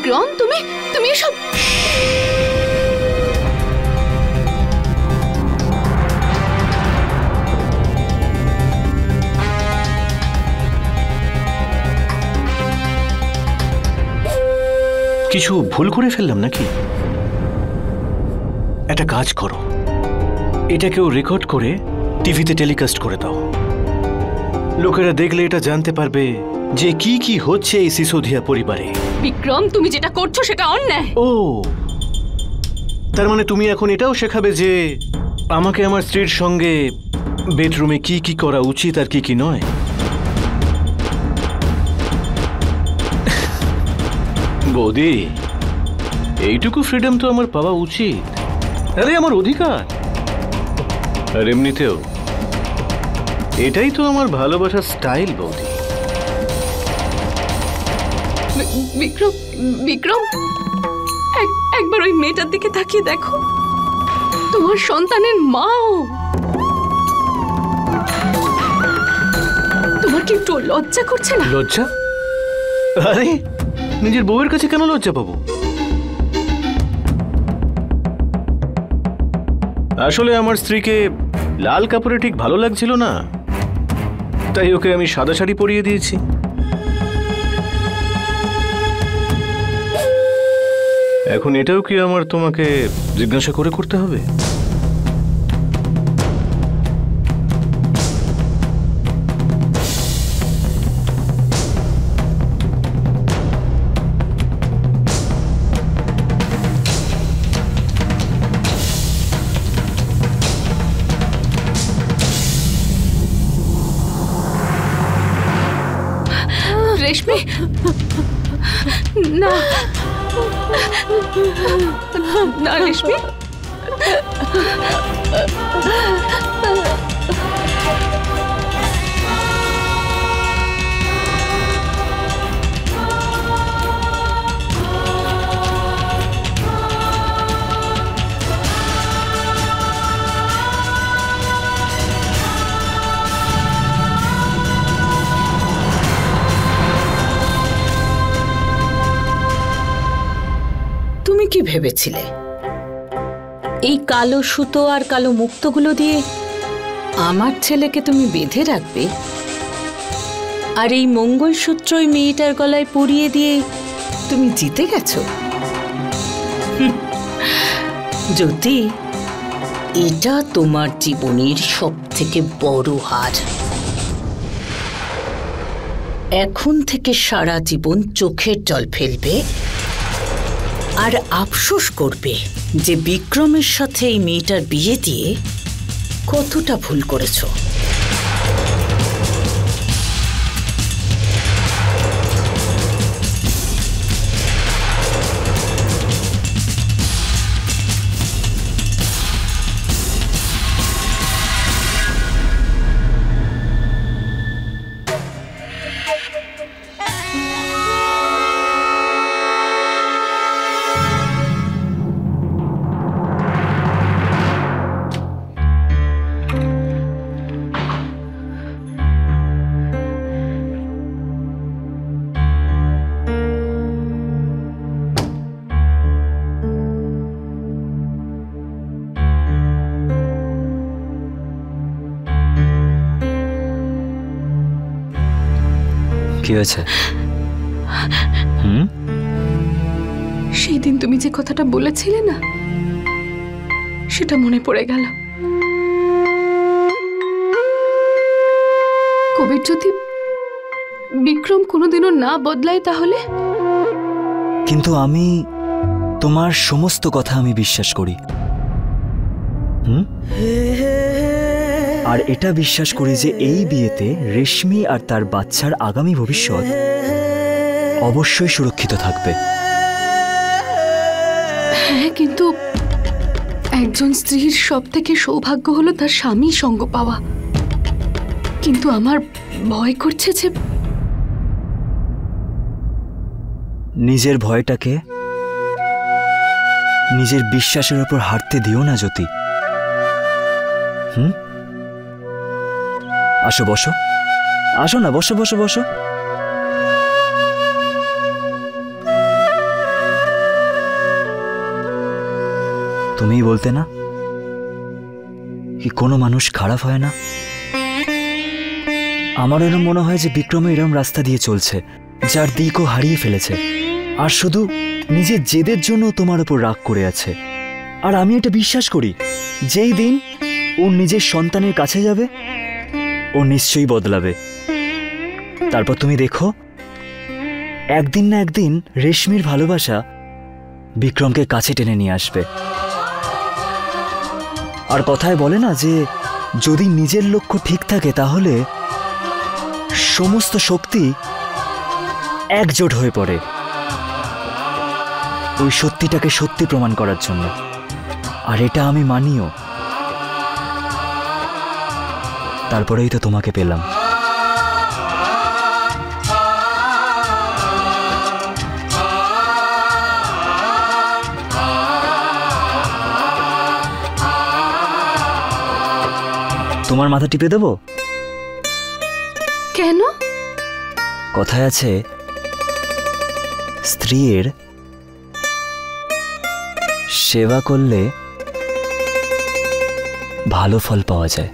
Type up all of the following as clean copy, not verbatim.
বিক্রম, তুমি তুমি এসব কিছু ভুল করে ফেললাম নাকি? একটা কাজ করো, এটাকেও রেকর্ড করে টিভিতে টেলিকাস্ট করে দাও। লোকেরা দেখলে এটা জানতে পারবে যে কি কি হচ্ছে এই সিসোদিয়া পরিবারে। বিক্রম, তুমি যেটা করছো সেটা অন্যায়। ও, তার মানে তুমি এখন এটাও শেখাবে যে আমাকে আমার স্ত্রীর সঙ্গে বেডরুমে কি কি করা উচিত আর কি কি নয়? বৌদি, এইটুকু ফ্রিডম তো আমার পাওয়া উচিত। আরে আমার অধিকার। আর এমনিতেও এটাই তো আমার ভালোবাসার স্টাইল বৌদি। বিক্রম, বিক্রম, একবার ওই মেয়েটার দিকে তাকিয়ে দেখো, তোমার সন্তানের মাও। তোমার কি একটু লজ্জা করছে না? লজ্জা? আরে নিজের বউয়ের কাছে কেন লজ্জা পাবো? আসলে আমার স্ত্রীকে লাল কাপড়ে ঠিক ভালো লাগছিল না, তাই ওকে আমি সাদা শাড়ি পরিয়ে দিয়েছি। এখন এটাও কি আমার তোমাকে জিজ্ঞাসা করে করতে হবে? রেশমি, না না রেশমি, তুমি কি ভেবেছিলে এই কালো সুতো আর কালো মুক্তগুলো দিয়ে আমার ছেলেকে তুমি বেঁধে রাখবে, আর এই মঙ্গলসূত্র ওই মেয়েটার গলায় পরিয়ে দিয়ে তুমি জিতে গেছো? জ্যোতি, এটা তোমার জীবনের সবথেকে বড় হার। এখন থেকে সারা জীবন চোখের জল ফেলবে আর আফসোস করবে যে বিক্রমের সাথে এই মেয়েটার বিয়ে দিয়ে কতটা ভুল করেছো। কি হয়েছে? সেই দিন তুমি যে কথাটা বলেছিলে না, সেটা মনে পড়ে গেল। কবির যদি বিক্রম কোনোদিনও না বদলায় তাহলে? কিন্তু আমি তোমার সমস্ত কথা আমি বিশ্বাস করি। আর এটা বিশ্বাস করি যে এই বিয়েতে রেশমি আর তার বাচ্চার আগামী ভবিষ্যৎ অবশ্যই সুরক্ষিত থাকবে। হ্যাঁ, কিন্তু একজন স্ত্রীর সবথেকে সৌভাগ্য হলো তার স্বামী সঙ্গ পাওয়া। কিন্তু আমার ভয় করছে যে নিজের ভয়টাকে নিজের বিশ্বাসের উপর হারতে দিও না জ্যোতি। আসো, বসো, আসো না, বসো বসো বসো। তুমিই বলতে না কি কোনো মানুষ খারাপ হয় না? আমার এরম মনে হয় যে বিক্রম এরম রাস্তা দিয়ে চলছে যার দিকও হারিয়ে ফেলেছে, আর শুধু নিজের জেদের জন্য তোমার উপর রাগ করে আছে। আর আমি এটা বিশ্বাস করি, যেই দিন ও নিজের সন্তানের কাছে যাবে ও নিশ্চয়ই বদলাবে। তারপর তুমি দেখো, একদিন না একদিন রেশমির ভালোবাসা বিক্রমকে কাছে টেনে নিয়ে আসবে। আর কথায় বলে না যে যদি নিজের লক্ষ্য ঠিক থাকে তাহলে সমস্ত শক্তি একজোট হয়ে পড়ে ওই সত্যিটাকে সত্যি প্রমাণ করার জন্য। আর এটা আমি মানিও, তারপরেই তো তোমাকে পেলাম। তোমার মাথা টিপে দেব? কেন? কথায় আছে, স্ত্রীর সেবা করলে ভালো ফল পাওয়া যায়।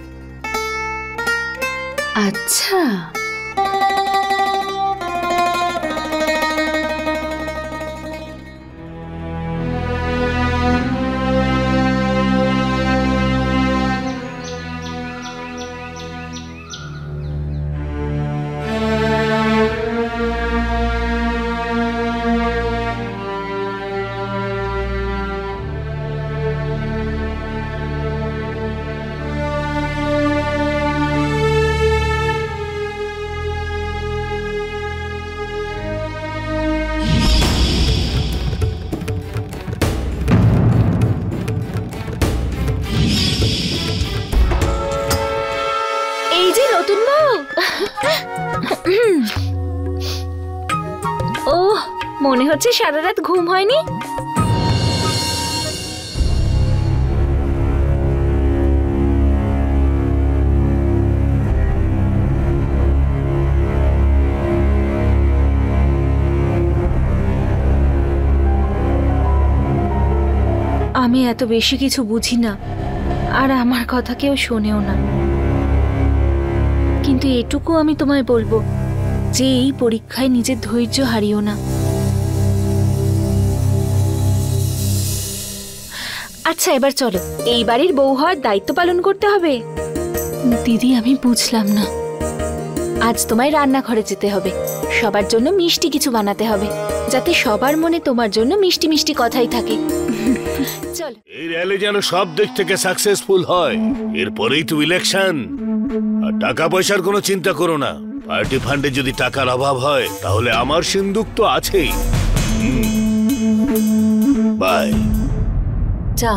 আচ্ছা, ওহ, মনে হচ্ছে সারা রাত ঘুম হয়নি। আমি এত বেশি কিছু বুঝি না, আর আমার কথা কেউ শোনেও না, কিন্তু এটুকু আমি তোমায় বলবো যে এই পরীক্ষায় নিজের ধৈর্য হারিও না। আচ্ছা, এবার চলো, এই বাড়ির বউ হওয়ার দায়িত্ব পালন করতে হবে। দিদি, আমি বুঝলাম না। আজ তোমায় রান্নাঘরে যেতে হবে, সবার জন্য মিষ্টি কিছু বানাতে হবে, যাতে সবার মনে তোমার জন্য মিষ্টি মিষ্টি কথাই থাকে। চলো। এই র্যালি যেন সব দিক থেকে সাকসেসফুল হয়। এরপরেই তো ইলেকশন। আর টাকা পয়সার কোনো চিন্তা করো না। পার্টি ফান্ডে যদি টাকার অভাব হয় তাহলে আমার সিন্দুক তো আছেই। বাই। যা।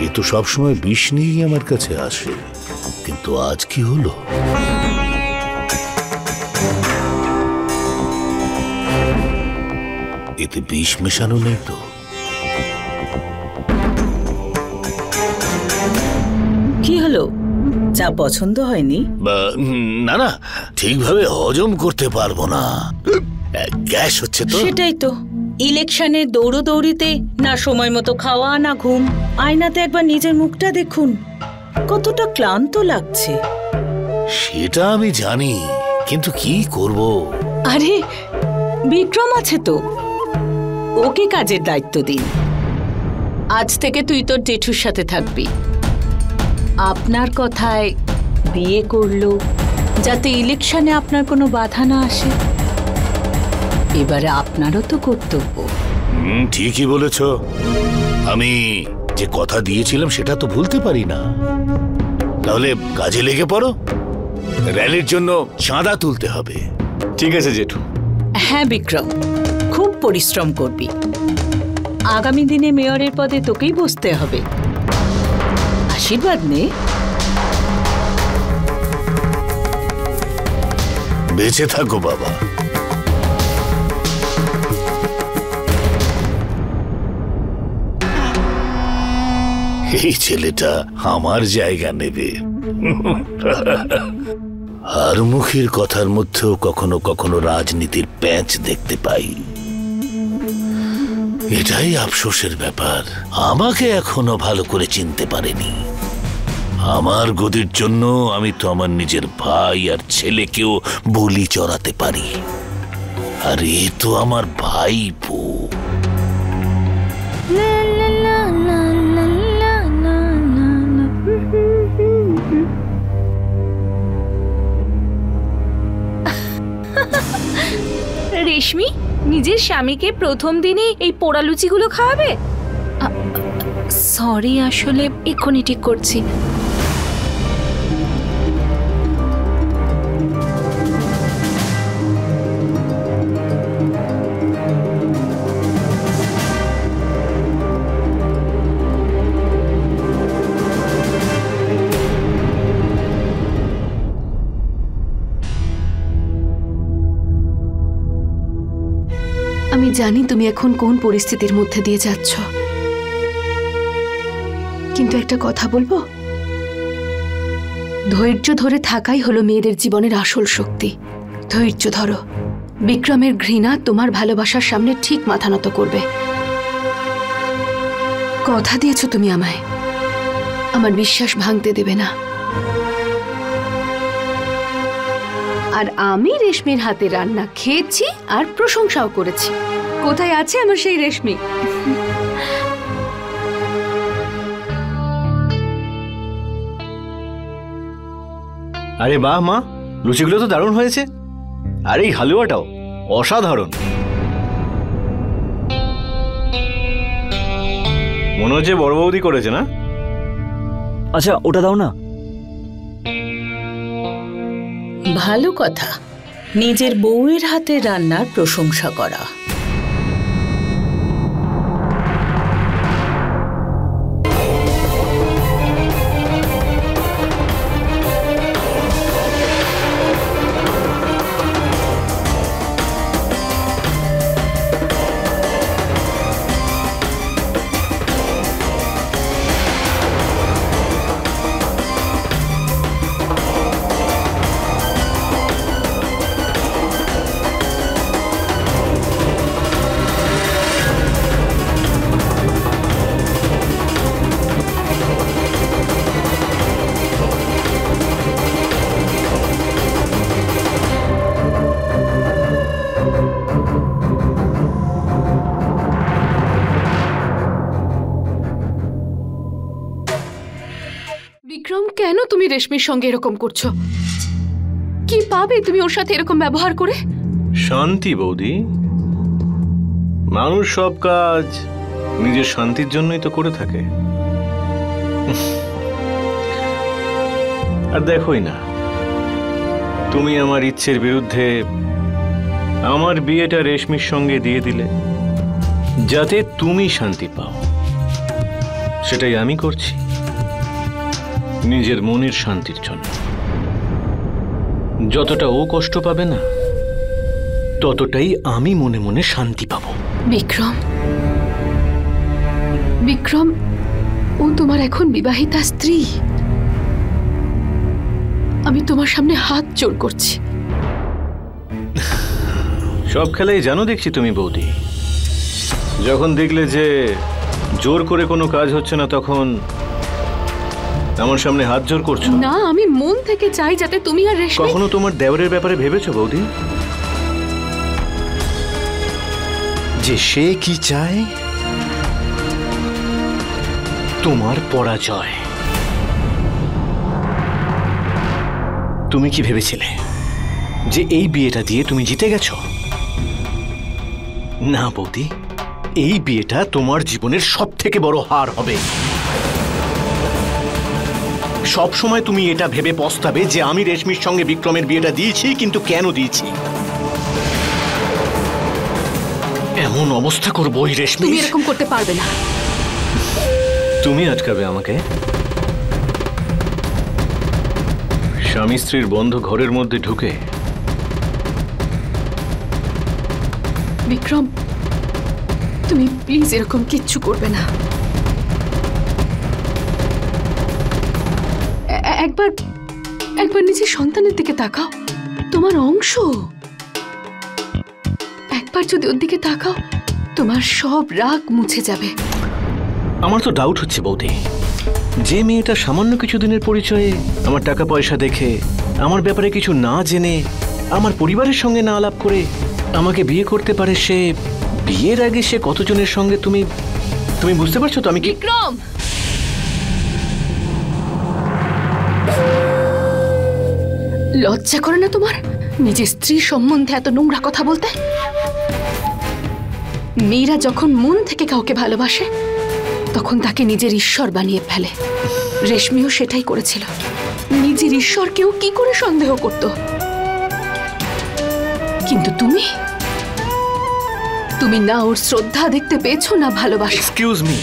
এ তো সবসময় বিষ নিয়েই আমার কাছে আসে, কিন্তু আজ কি হলো? এতে বিষ মেশানো নেই তো? কি হলো, যা পছন্দ হয়নি? না না, ঠিকভাবে হজম করতে পারবো না, গ্যাস হচ্ছে তো। সেটাই তো, ইলেকশনে দৌড়োদৌড়িতে না সময় মতো খাওয়া না ঘুম। আয়নাতে একবার নিজের মুখটা দেখুন, কতটা ক্লান্ত লাগছে। সেটা আমি জানি, কিন্তু কি করব? আরে বিক্রম আছে তো, ওকে কাজের দায়িত্ব দিন। আজ থেকে তুই তোর জেঠুর সাথে থাকবি। আপনার কথায় বিয়ে করলো যাতে ইলেকশনে আপনার কোনো বাধা না আসে। এবারে আপনারও তো কর্তব্য। ঠিকই বলেছ, আমি যে কথা দিয়েছিলাম সেটা তো ভুলতে পারি না। তাহলে কাজে লেগে পড়ো, র্যালির জন্য চাঁদা তুলতে হবে। ঠিক আছে জেঠু। হ্যাঁ বিক্রম, খুব পরিশ্রম করবি। আগামী দিনে মেয়রের পদে তোকেই বসতে হবে। আশীর্বাদ নে। বেঁচে থাকো বাবা। এই ছেলেটা আমার জায়গা নেবে। হারমুখীর কথার মধ্যেও কখনো কখনো রাজনীতির প্যাঁচ দেখতে পাই। এটাই আফসোসের ব্যাপার, আমাকে এখনো ভালো করে চিনতে পারেনি। আমার গদির জন্য আমি তো আমার নিজের ভাই আর ছেলেকেও বলি চড়াতে পারি, আর এ তো আমার ভাইপো। রেশমি নিজের স্বামীকে প্রথম দিনে এই পোড়া লুচিগুলো খাওয়াবে? সরি, আসলে এক্ষুনি ঠিক করছি। আমি জানি তুমি এখন কোন পরিস্থিতির মধ্যে দিয়ে যাচ্ছ, কিন্তু একটা কথা বলবো, ধৈর্য ধরে থাকাই হলো মেয়েদের জীবনের আসল শক্তি। ধৈর্য ধরো, বিক্রমের ঘৃণা তোমার ভালোবাসার সামনে ঠিক মাথা নত করবে। কথা দিয়েছো তুমি আমায়, আমার বিশ্বাস ভাঙতে দেবে না। আর আমি রেশমির হাতে রান্না খেয়েছি আর প্রশংসাও করেছি। কোথায় আছে আমার সেই রেশমি? আরে বাহ মা, লুচিগুলো তো দারুণ হয়েছে, আর এই হালুয়াটাও অসাধারণ। মনে হচ্ছে বড় বৌদি করেছে না? আচ্ছা ওটা দাও না। ভালো কথা, নিজের বউয়ের হাতে রান্নার প্রশংসা করা। বিক্রম, কেন তুমি রেশমির সঙ্গে এরকম করছো? কি পাবে তুমি ওর সাথে এরকম ব্যবহার করে? শান্তি বৌদি, মানুষ সব কাজ নিজের শান্তির জন্যই তো করে থাকে। আর দেখোই না, তুমি আমার ইচ্ছের বিরুদ্ধে আমার বিয়েটা রেশমির সঙ্গে দিয়ে দিলে যাতে তুমি শান্তি পাও। সেটাই আমি করছি নিজের মনের শান্তির জন্য। যতটা ও কষ্ট পাবে না, ততটাই আমি মনে মনে শান্তি পাবো। বিক্রম, বিক্রম, ও তোমার এখন বিবাহিতা স্ত্রী। আমি তোমার সামনে হাত জোড় করছি। সব খেলাই জানো দেখছি তুমি বৌদি। যখন দেখলে যে জোর করে কোনো কাজ হচ্ছে না, তখন আমার সামনে হাত জোর করছো। না, আমি মন থেকে চাই যাতে তুমি আর রেশমি। কখনো তোমার দেওরের ব্যাপারে ভেবেছো বৌদি, যে সে কি চায়? তোমার পরাজয়। তুমি কি ভেবেছিলে যে এই বিয়েটা দিয়ে তুমি জিতে গেছো? না বৌদি, এই বিয়েটা তোমার জীবনের সব থেকে বড় হার হবে। সব সময় তুমি এটা ভেবে পস্তাবে যে আমি রেশমির সঙ্গে বিক্রমের বিয়েটা দিয়েছি, কিন্তু কেন দিয়েছি? এমন অবস্থা করবো ওই রেশমি। তুমি এরকম করতে পারবে না। তুমি আটকাবে আমাকে? স্বামী স্ত্রীর বন্ধ ঘরের মধ্যে ঢুকে। বিক্রম, তুমি প্লিজ এরকম কিচ্ছু করবে না। একবার নিজের সন্তানের দিকে তাকাও, তোমার অংশ। একবার যদি ওর দিকে তাকাও, তোমার সব রাগ মুছে যাবে। আমার তো ডাউট হচ্ছে বৌদি, যে মেয়েটা সামান্য কিছুদিনের পরিচয়ে আমার টাকা পয়সা দেখে, আমার ব্যাপারে কিছু না জেনে, আমার পরিবারের সঙ্গে না আলাপ করে আমাকে বিয়ে করতে পারে, সে বিয়ের আগে সে কতজনের সঙ্গে, তুমি বুঝতে পারছো তো আমি কি? বিক্রম, লজ্জা করে না তোমার নিজের স্ত্রী সম্বন্ধে এত নোংরা কথা বলতে? মেয়েরা যখন মন থেকে কাউকে ভালোবাসে তখন তাকে নিজের ঈশ্বর বানিয়ে ফেলে। রেশমিও সেটাই করেছিল। নিজের ঈশ্বরকেও কি করে সন্দেহ করত? কিন্তু তুমি না ওর শ্রদ্ধা দেখতে পেয়েছো, না ভালোবাসা। এক্সকিউজ মি,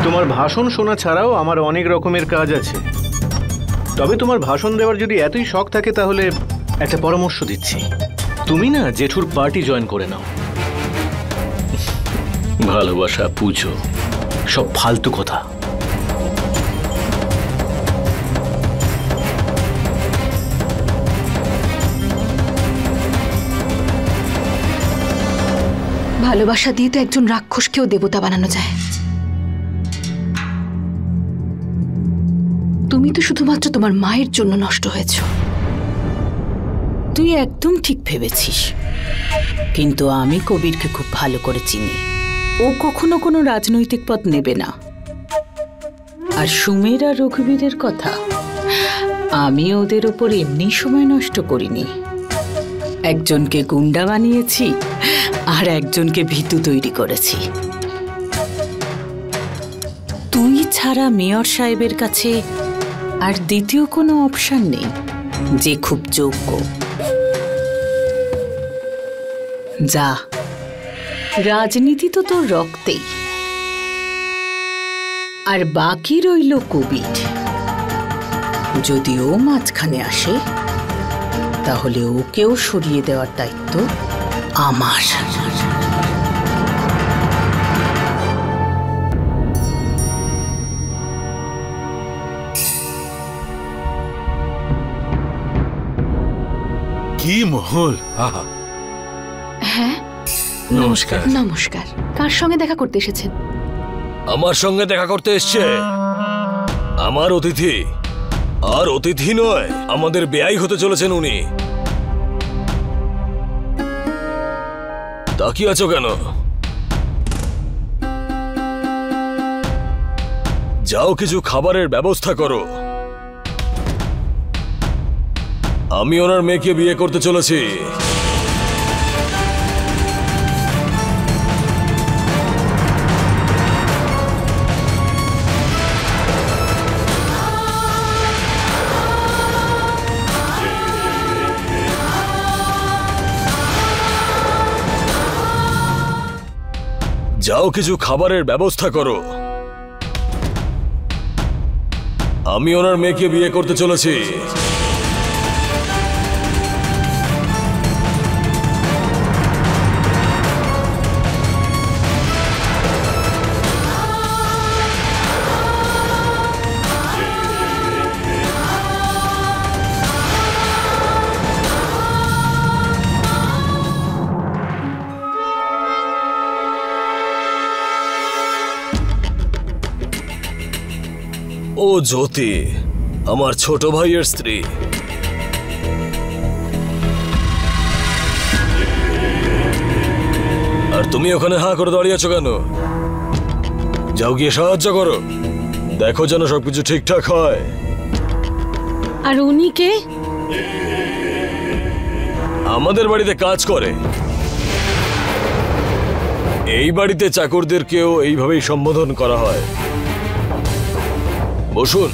তোমার ভাষণ শোনা ছাড়াও আমার অনেক রকমের কাজ আছে। তবে তোমার ভাষণ দেওয়ার যদি এতই শখ থাকে তাহলে একটা পরামর্শ দিচ্ছি, তুমি না জেঠুর পার্টি জয়েন করে নাও। ভালোবাসা, পুজো, সব ফালতু কথা। ভালোবাসা দিয়ে তো একজন রাক্ষসকেও দেবতা বানানো যায়। তুমি তো শুধুমাত্র তোমার মায়ের জন্য নষ্ট হয়েছ। তুই একদম ঠিক ভেবেছিস, কিন্তু আমি কবিরকে খুব ভালো করে চিনি। ও কখনো কোনো রাজনৈতিক পথ নেবে না। আর সুমের আর রঘুবীরের কথা, আমি ওদের ওপর এমনি সময় নষ্ট করিনি। একজনকে গুন্ডা বানিয়েছি আর একজনকে ভীতু তৈরি করেছি। তুই ছাড়া মেয়র সাহেবের কাছে আর দ্বিতীয় কোনো অপশন নেই যে খুব যোগ্য। যা, রাজনীতি তো তোর রক্তেই। আর বাকি রইল কবির। যদি ও মাঝখানে আসে তাহলে ওকেও সরিয়ে দেওয়ার দায়িত্ব আমার। কি মহল! আহা, হ্যাঁ, নমস্কার। নমস্কার। কার সঙ্গে দেখা করতে এসেছেন? আমার সঙ্গে দেখা করতে এসছে আমার অতিথি। আর অতিথি নয়, আমাদের বেয়াই হতে চলেছেন উনি। তাকিয়ে আছো কেন? যাও, কিছু খাবারের ব্যবস্থা করো। আমি ওনার মেয়েকে বিয়ে করতে চলেছি। যাও, কিছু খাবারের ব্যবস্থা করো। আমি ওনার মেয়েকে বিয়ে করতে চলেছি। ও জ্যোতি, আমার ছোট ভাইয়ের স্ত্রী। আর তুমি ওখানে হাঁ করে দাঁড়িয়ে আছো কেন? যাও, গিয়ে সাহায্য করো। দেখো যেন সবকিছু ঠিকঠাক হয়। আর উনি কে? আমাদের বাড়িতে কাজ করে। এই বাড়িতে চাকরদেরকেও এইভাবেই সম্বোধন করা হয়। বসুন।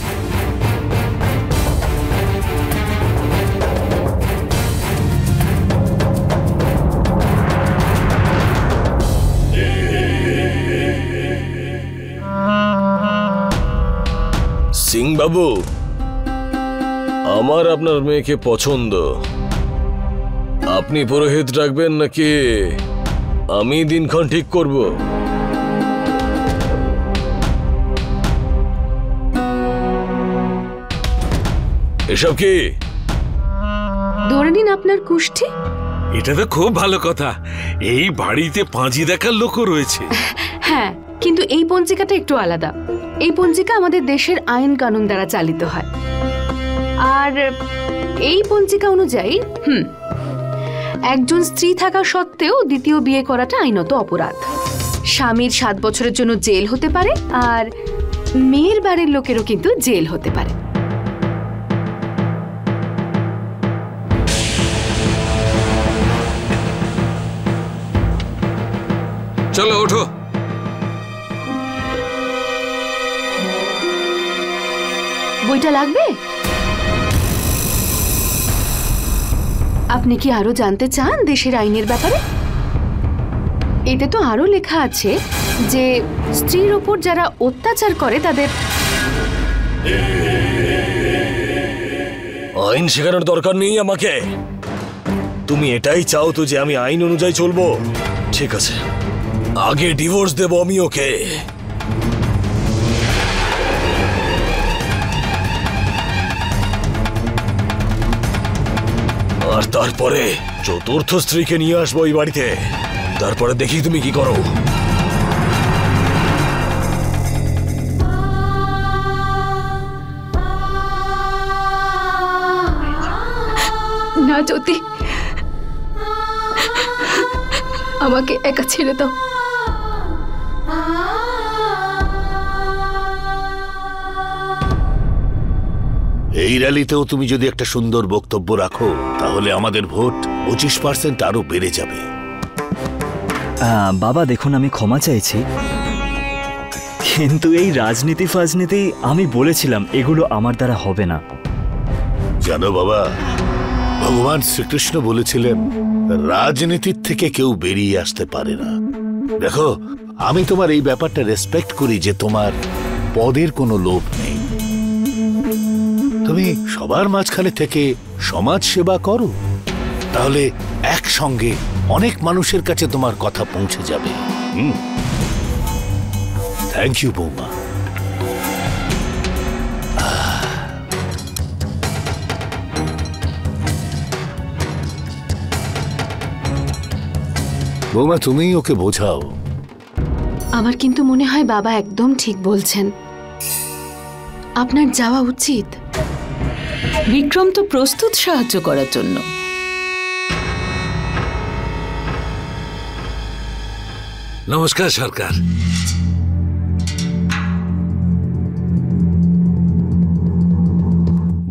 সিং বাবু, আমার আপনার মেয়েকে পছন্দ। আপনি পুরোহিত রাখবেন নাকি আমি দিনক্ষণ ঠিক করব? এসব কি? ধরে নিন আপনার কুষ্ঠি। এটা তো খুব ভালো কথা, এই বাড়িতে পাঁজি দেখার লোকও রয়েছে। হ্যাঁ, কিন্তু এই পঞ্জিকাটা একটু আলাদা। এই পঞ্জিকা আমাদের দেশের আইন কানুন দ্বারা চালিত হয়। আর এই পঞ্জিকা অনুযায়ী একজন স্ত্রী থাকা সত্ত্বেও দ্বিতীয় বিয়ে করাটা আইনত অপরাধ। স্বামীর 7 বছরের জন্য জেল হতে পারে, আর মেয়ের বাড়ির লোকেরও কিন্তু জেল হতে পারে। চলো ওঠো। বইটা লাগবে? আপনি কি আরো জানতে চান দেশের আইনের ব্যাপারে? এতে তো আরো লেখা আছে যে স্ত্রীর ওপর যারা অত্যাচার করে তাদের। আইন শেখানোর দরকার নেই আমাকে। তুমি এটাই চাও তো যে আমি আইন অনুযায়ী চলবো? ঠিক আছে, আগে ডিভোর্স দেব আমি ওকে। আর তারপরে চতুর্থ স্ত্রীকে নিয়ে আসবো এই বাড়িতে। তারপরে দেখি তুমি কি করো। না জ্যোতি, আমাকে একা ছেড়ে দাও। এই র্যালিতেও তুমি যদি একটা সুন্দর বক্তব্য রাখো তাহলে আমাদের ভোট 25% আরো বেড়ে যাবে। বাবা দেখুন, আমি ক্ষমা চাইছি, কিন্তু এই রাজনীতি ফাজনীতি আমি বলেছিলাম এগুলো আমার দ্বারা হবে না। জানো বাবা, ভগবান শ্রীকৃষ্ণ বলেছিলেন রাজনীতির থেকে কেউ বেরিয়ে আসতে পারে না। দেখো, আমি তোমার এই ব্যাপারটা রেসপেক্ট করি যে তোমার পদের কোনো লোভ নেই। তুমি সবার মাঝখানে থেকে সমাজ সেবা করো, তাহলে একসঙ্গে অনেক মানুষের কাছে তোমার কথা পৌঁছে যাবে। থ্যাংক ইউ বৌমা। বৌমা, তুমিই ওকে বোঝাও। আমার কিন্তু মনে হয় বাবা একদম ঠিক বলছেন, আপনার যাওয়া উচিত। বিক্রম তো প্রস্তুত সাহায্য করার জন্য। নমস্কার সরকার।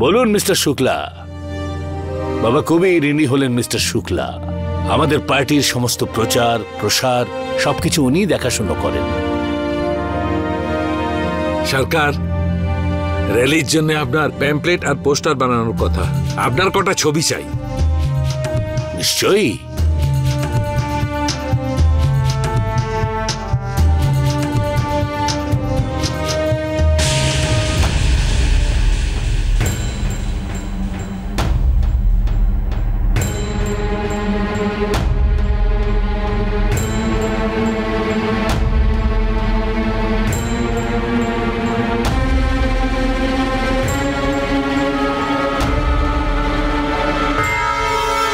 বলুন মিস্টার শুক্লা। বাবা কবির, ইনি হলেন মিস্টার শুক্লা। আমাদের পার্টির সমস্ত প্রচার প্রসার সবকিছু উনি দেখাশোনা করেন। সরকার, র্যালির জন্য আপনার প্যাম্পলেট আর পোস্টার বানানোর কথা। আপনার কটা ছবি চাই। নিশ্চয়ই।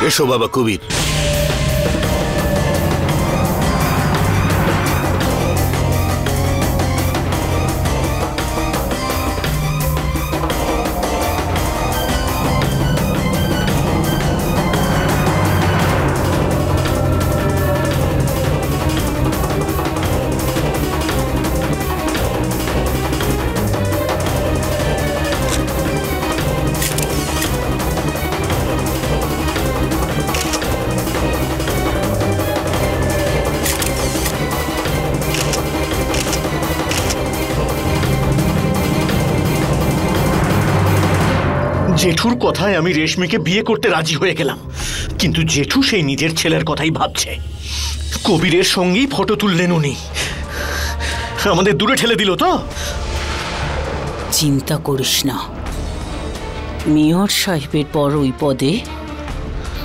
এসো বাবা কবির। জেঠুর কথায় আমি রেশমিকে বিয়ে করতে রাজি হয়ে গেলাম, কিন্তু জেঠু সেই নিজের ছেলের কথাই ভাবছে। কবিরের সঙ্গেই ফটো তুললেন উনি, আমাদের দূরে ঠেলে দিল তো। চিন্তা করিস না, মেয়র সাহেবের পর ওই পদে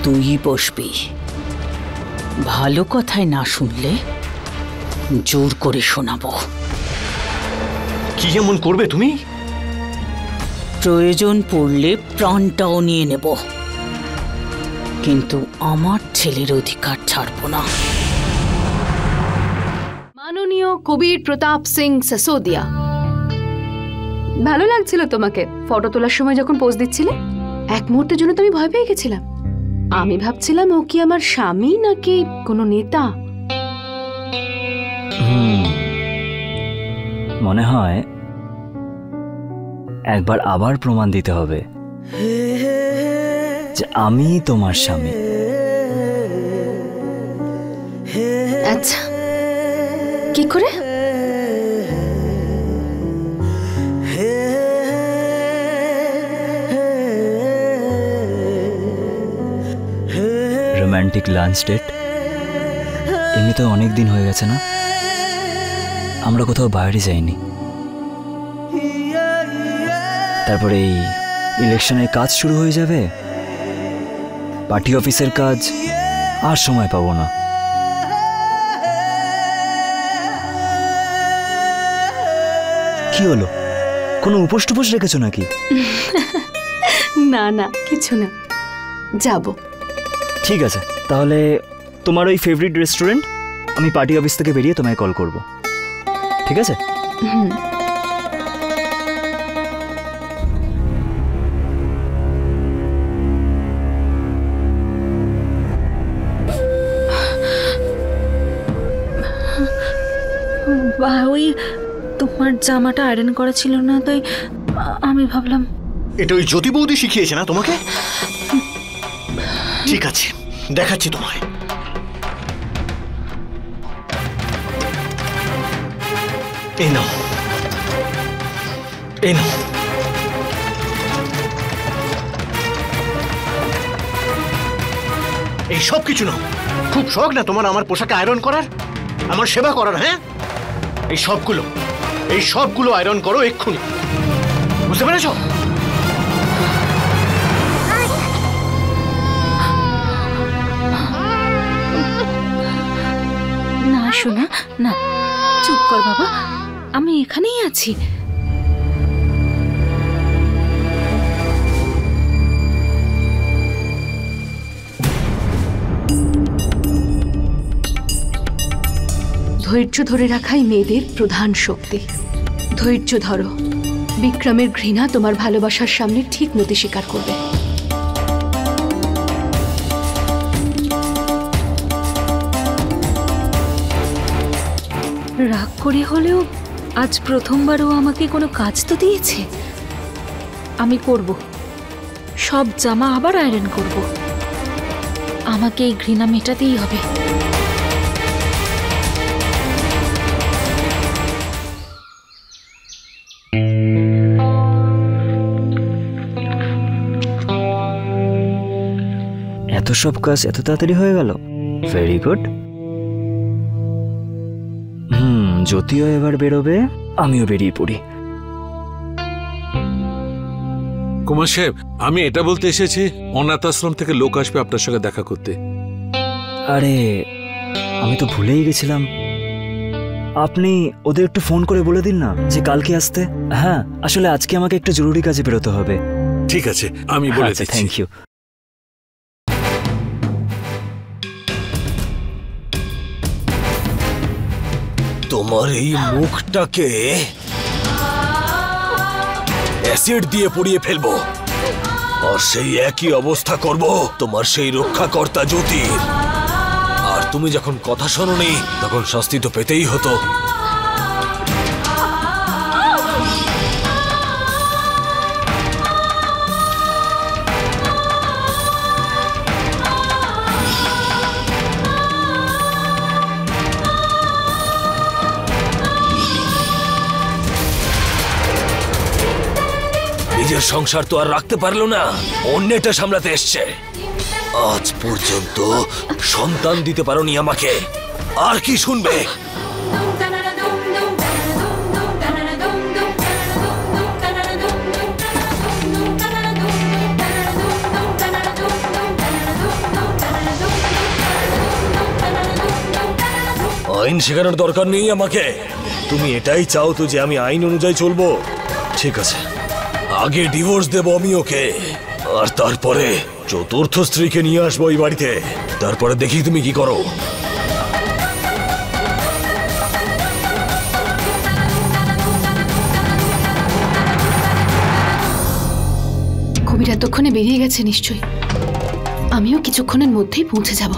তুই বসবি। ভালো কথায় না শুনলে জোর করে শোনাবো। কি এমন করবে তুমি? প্রয়োজন পড়লে প্রাণটাও নিয়ে নেব, কিন্তু আমার ছেলের অধিকার ছাড়বো না। মাননীয় কবির প্রতাপ সিং সিসোদিয়া, ভালো লাগছিল তোমাকে ফটো তোলার সময় যখন পোজ দিচ্ছিলে। এক মুহূর্তের জন্য তুমি ভয় পেয়ে গেছিলাম। আমি ভাবছিলাম ও কি আমার স্বামী নাকি কোনো নেতা। মনে হয় একবার আবার প্রমাণ দিতে হবে যে আমি তোমার স্বামী। আচ্ছা, কি করে? রোমান্টিক লাঞ্চ ডেট, এমনিতে অনেক দিন হয়ে গেছে না, আমরা কোথাও বাইরে যাইনি। তারপরে এই ইলেকশনের কাজ শুরু হয়ে যাবে, পার্টি অফিসের কাজ, আর সময় পাবো না। কি হলো, কোনো উপোস টুপোস রেখেছো নাকি? না না, কিছু না, যাব। ঠিক আছে, তাহলে তোমার ওই ফেভারিট রেস্টুরেন্ট, আমি পার্টি অফিস থেকে বেরিয়ে তোমায় কল করব, ঠিক আছে? ওই তোমার জামাটা আয়রন করা ছিল না, তাই আমি ভাবলাম। এটা ওই জ্যোতি বৌদি শিখিয়েছে না তোমাকে? ঠিক আছে, দেখাচ্ছি তোমায়। এই নাও, এই নাও। এই সব কিছু নাও। খুব শখ না তোমার আমার পোশাকে আয়রন করার, আমার সেবা করার? হ্যাঁ, এই সবগুলো আয়রন করো এক্ষুনি, বুঝতে পেরেছো? না শোনা, না, চুপ কর বাবা, আমি এখানেই আছি। ধৈর্য ধরে রাখাই মেয়েদের প্রধান শক্তি। ধৈর্য ধরো, বিক্রমের ঘৃণা তোমার ভালোবাসার সামনে ঠিক নতি স্বীকার করবে। রাগ করে হলেও আজ প্রথমবারও আমাকে কোনো কাজ তো দিয়েছে। আমি করব, সব জামা আবার আয়রন করব। আমাকে এই ঘৃণা মেটাতেই হবে। এত সব কাজ এত তাড়াতাড়ি হয়ে গেল, ভেরি গুড। জ্যোতিও এবার বেরোবে, আমিও বেরিয়ে পড়ি। কুমার সাহেব, আমি এটা বলতে এসেছি, অনাথ আশ্রম থেকে লোক আসবে আপনার সঙ্গে দেখা করতে। আরে, আমি তো ভুলেই গেছিলাম। আপনি ওদের একটু ফোন করে বলে দিন না যে কালকে আসতে। হ্যাঁ, আসলে আজকে আমাকে একটা জরুরি কাজে বেরোতে হবে। ঠিক আছে, আমি বলে দিচ্ছি। Thank you. তোমার এই মুখটাকে অ্যাসিড দিয়ে পুড়িয়ে ফেলবো, আর সেই একই অবস্থা করব তোমার সেই রক্ষাকর্তা জ্যোতির। আর তুমি যখন কথা শোনোনি তখন শাস্তি তো পেতেই হতো। নিজের সংসার তো আর রাখতে পারলো না, অন্যটা সামলাতে এসছে। আজ পর্যন্ত সন্তান দিতে পারোনি আমাকে, আর কি শুনবে? আইন শেখানোর দরকার নেই আমাকে। তুমি এটাই চাও তো যে আমি আইন অনুযায়ী চলবো? ঠিক আছে, আগে ডিভোর্স দেব আমি ওকে, আর তারপরে চতুর্থ স্ত্রীকে নিয়ে আসবো এই বাড়িতে। তারপরে দেখি তুমি কি করো। কবির এতক্ষণে বেরিয়ে গেছে নিশ্চয়ই। আমিও কিছুক্ষণের মধ্যেই পৌঁছে যাব।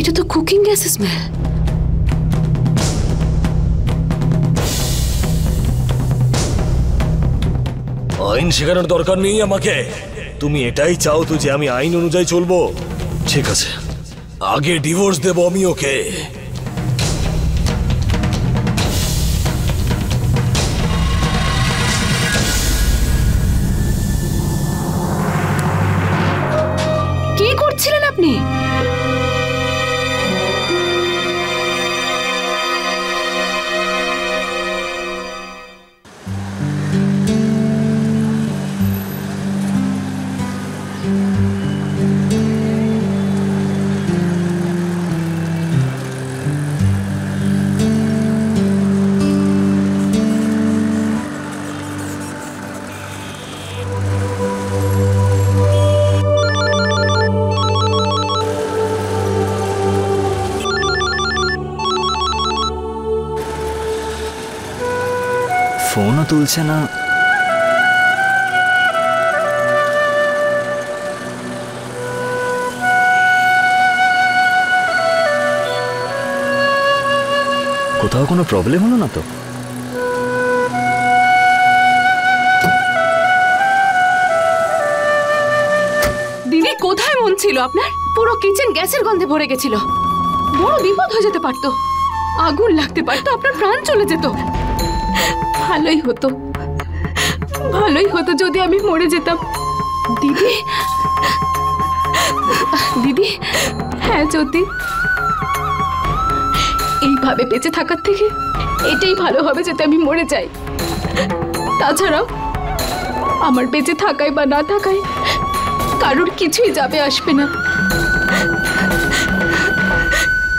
এটা তো কুকিং গ্যাস স্মেল। আইন শেখানোর দরকার নেই আমাকে। তুমি এটাই চাও তো যে আমি আইন অনুযায়ী চলবো? ঠিক আছে, আগে ডিভোর্স দেব আমি ওকে। কি করছিলেন আপনি? ফোনও তুলছে না। কোথাও কোনো প্রবলেম হলো না তো? দিদি কোথায় মন ছিল আপনার? পুরো কিচেন গ্যাসের গন্ধে ভরে গেছিল। বড় বিপদ হয়ে যেতে পারতো, আগুন লাগতে পারতো, আপনার প্রাণ চলে যেত। ভালোই হতো, ভালোই হতো যদি আমি মরে যেতাম। দিদি, দিদি, হ্যাঁ জ্যোতি, এইভাবে বেঁচে থাকার থেকে এটাই ভালো হবে যাতে আমি মরে যাই। তাছাড়াও আমার বেঁচে থাকায় বা না থাকায় কারোর কিছুই যাবে আসবে না।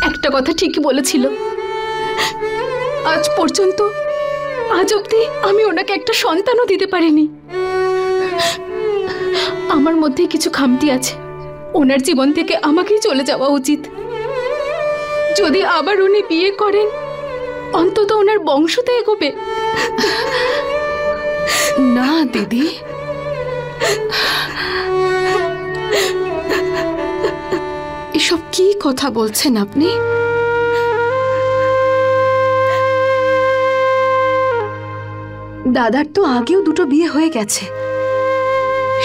একটা কথা ঠিকই বলেছিল, আজ পর্যন্ত, আজ অব্দি আমি ওনাকে একটা সন্তানও দিতে পারিনি। আমার মধ্যে কিছু খামতি আছে, ওনার জীবন থেকে আমাকেই চলে যাওয়া উচিত। যদি আবার উনি বিয়ে করেন, অন্তত ওনার বংশতে এগোবে। না দিদি, এসব কি কথা বলছেন আপনি? দাদার তো আগেও দুটো বিয়ে হয়ে গেছে,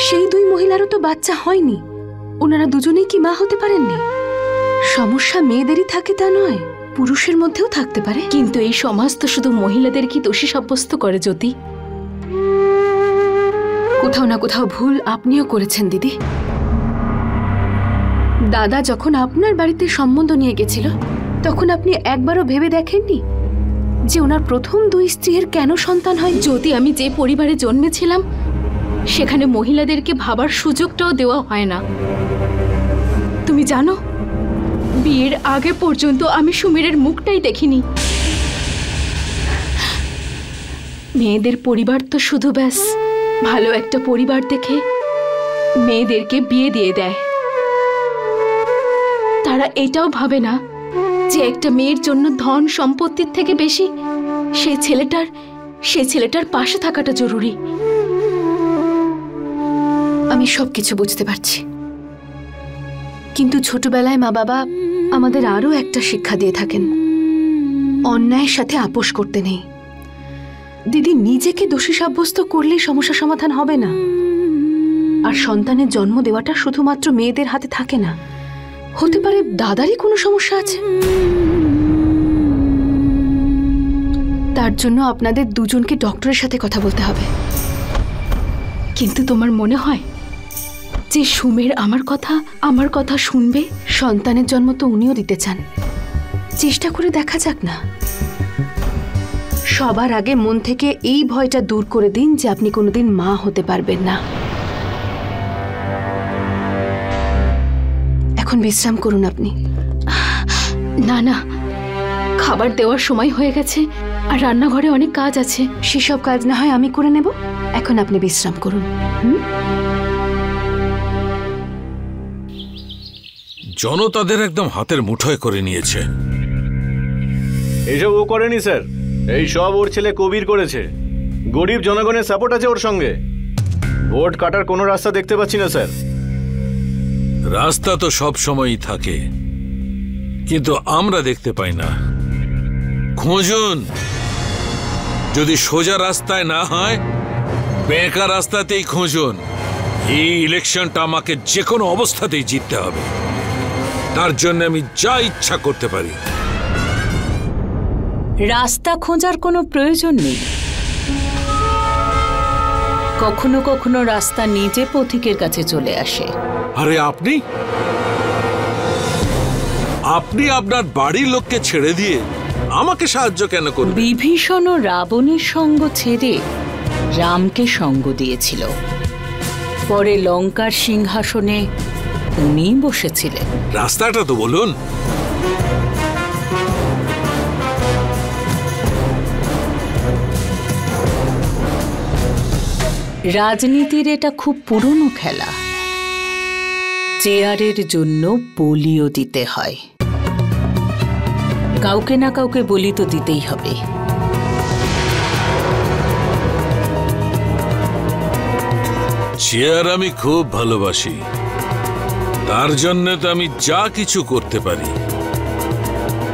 সেই দুই মহিলারও তো বাচ্চা হয়নি। ওনারা দুজনেই কি মা হতে পারেননি? সমস্যা মেয়েদেরই থাকে তা নয়, পুরুষের মধ্যেও থাকতে পারে। কিন্তু এই সমাজ তো শুধু মহিলাদের কি দোষী সাব্যস্ত করে জ্যোতি। কোথাও না কোথাও ভুল আপনিও করেছেন দিদি। দাদা যখন আপনার বাড়িতে সম্বন্ধ নিয়ে গেছিল, তখন আপনি একবারও ভেবে দেখেননি যে ওনার প্রথম দুই স্ত্রীর কেন সন্তান হয়? যদি আমি যে পরিবারে জন্মেছিলাম সেখানে মহিলাদেরকে ভাবার সুযোগটাও দেওয়া হয় না। তুমি জানো, বিয়ের আগে পর্যন্ত আমি সুমিরের মুখটাই দেখিনি। মেয়েদের পরিবার তো শুধু ব্যাস ভালো একটা পরিবার দেখে মেয়েদেরকে বিয়ে দিয়ে দেয়। তারা এটাও ভাবে না যে একটা মেয়ের জন্য ধন সম্পত্তির থেকে বেশি সে ছেলেটার পাশে থাকাটা জরুরি। আমি সবকিছু বুঝতে পারছি, কিন্তু ছোটবেলায় মা বাবা আমাদের আরো একটা শিক্ষা দিয়ে থাকেন, অন্যায়ের সাথে আপোষ করতে নেই। দিদি, নিজেকে দোষী সাব্যস্ত করলেই সমস্যা সমাধান হবে না। আর সন্তানের জন্ম দেওয়াটা শুধুমাত্র মেয়েদের হাতে থাকে না, হতে পারে দাদারই কোনো সমস্যা আছে। তার জন্য আপনাদের দুজনকে ডক্টরের সাথে কথা বলতে হবে। কিন্তু তোমার মনে হয় যে সুমের আমার কথা শুনবে? সন্তানের জন্ম তো উনিও দিতে চান, চেষ্টা করে দেখা যাক না। সবার আগে মন থেকে এই ভয়টা দূর করে দিন যে আপনি কোনোদিন মা হতে পারবেন না। এখন বিশ্রাম করুন আপনি। না না, খাবার দেওয়ার সময় হয়ে গেছে আর রান্নাঘরে অনেক কাজ আছে। সেসব কাজ না হয় আমি করে নেব, এখন আপনি বিশ্রাম করুন। জনতাদের একদম হাতের মুঠোয় করে নিয়েছে। এসব ও করেনি স্যার, এই সব ওর ছেলে কবির করেছে। গরিব জনগণের সাপোর্ট আছে ওর সঙ্গে। ভোট কাটার কোনো রাস্তা দেখতে পাচ্ছি না স্যার। রাস্তা তো সব সময়ই থাকে, কিন্তু আমরা দেখতে পাই না। খুঁজুন, যদি সোজা রাস্তায় না হয় বেঁকা রাস্তাতেই খুঁজুন। এই ইলেকশনটা আমাকে যে কোনো অবস্থাতেই জিততে হবে, তার জন্য আমি যা ইচ্ছা করতে পারি। রাস্তা খোঁজার কোনো প্রয়োজন নেই। কখনো কখনো রাস্তা নিজে পথিকের কাছে চলে আসে। আরে আপনি আপনার বাড়ির লোককে ছেড়ে দিয়ে আমাকে সাহায্য কেন করবেন? বিভীষণ ও রাবণের সঙ্গ ছেড়ে রামকে সঙ্গ দিয়েছিল। পরে লঙ্কার সিংহাসনে উনি বসেছিলেন। রাস্তাটা তো বলুন। রাজনীতির এটা খুব পুরনো খেলা। চেয়ারের জন্য বলিও দিতে হয়। কাউকে না কাউকে বলি তো দিতেই হবে। চেয়ার আমি খুব ভালোবাসি, তার জন্য তো আমি যা কিছু করতে পারি।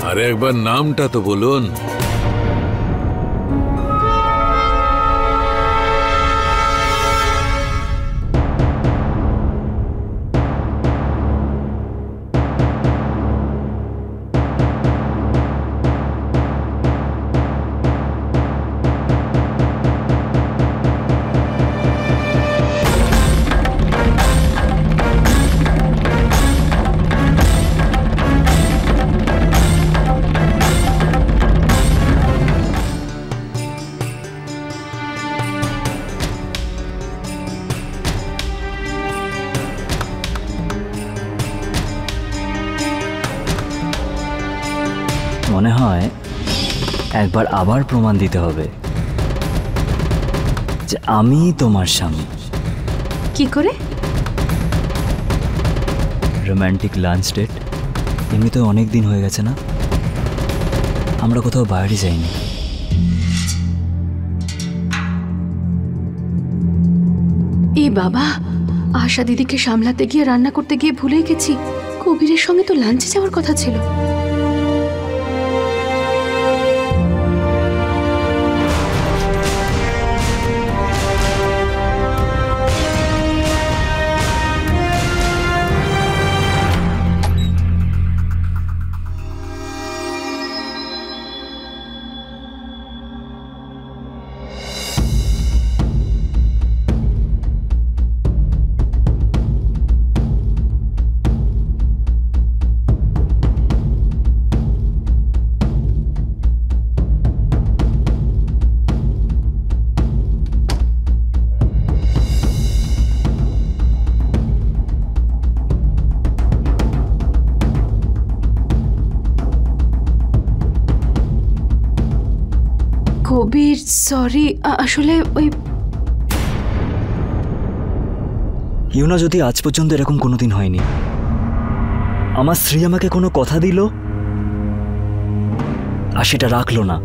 আর একবার নামটা তো বলুন। মনে হয় একবার আবার প্রমাণ দিতে হবে যে আমি তোমার স্বামী। কি করে? Romantic lunch date. এমনিতে অনেক দিন হয়ে গেছে না, আমরা কোথাও বাইরে যাইনি। এ বাবা, আশা দিদিকে সামলাতে গিয়ে রান্না করতে গিয়ে ভুলে গেছি, কবিরের সঙ্গে তো লাঞ্চে যাওয়ার কথা ছিল। কবির, সরি, আসলে ওই ইউনা, যদি আজ পর্যন্ত এরকম কোনোদিন হয়নি। আমার স্ত্রী আমাকে কোনো কথা দিল আর সেটা রাখলো না।